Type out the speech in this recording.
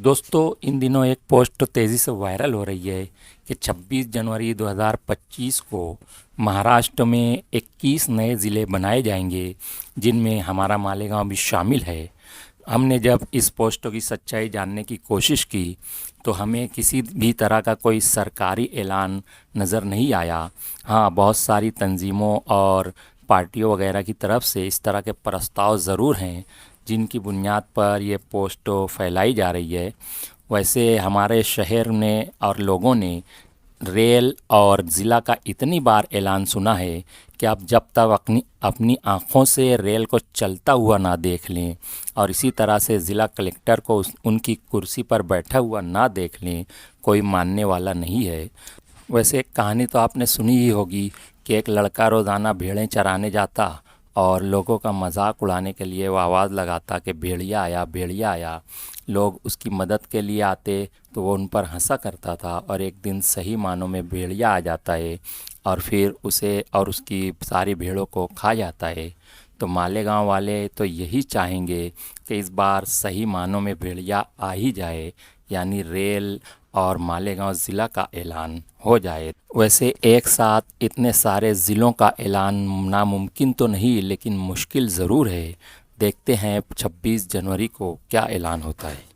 दोस्तों, इन दिनों एक पोस्ट तेज़ी से वायरल हो रही है कि 26 जनवरी 2025 को महाराष्ट्र में 21 नए ज़िले बनाए जाएंगे, जिनमें हमारा मालेगांव भी शामिल है। हमने जब इस पोस्ट की सच्चाई जानने की कोशिश की तो हमें किसी भी तरह का कोई सरकारी ऐलान नज़र नहीं आया। हाँ, बहुत सारी तंजीमों और पार्टियों वगैरह की तरफ से इस तरह के प्रस्ताव ज़रूर हैं, जिनकी बुनियाद पर ये पोस्ट फैलाई जा रही है। वैसे हमारे शहर ने और लोगों ने रेल और ज़िला का इतनी बार ऐलान सुना है कि आप जब तक अपनी अपनी आँखों से रेल को चलता हुआ ना देख लें और इसी तरह से ज़िला कलेक्टर को उनकी कुर्सी पर बैठा हुआ ना देख लें, कोई मानने वाला नहीं है। वैसे एक कहानी तो आपने सुनी ही होगी कि एक लड़का रोज़ाना भेड़ें चराने जाता और लोगों का मजाक उड़ाने के लिए वो आवाज़ लगाता कि भेड़िया आया, भेड़िया आया। लोग उसकी मदद के लिए आते तो वो उन पर हंसा करता था और एक दिन सही मानों में भेड़िया आ जाता है और फिर उसे और उसकी सारी भेड़ों को खा जाता है। तो मालेगांव वाले तो यही चाहेंगे कि इस बार सही मानों में भेड़िया आ ही जाए, यानी रेल और मालेगांव ज़िला का ऐलान हो जाए। वैसे एक साथ इतने सारे ज़िलों का ऐलान नामुमकिन तो नहीं, लेकिन मुश्किल ज़रूर है। देखते हैं 26 जनवरी को क्या ऐलान होता है।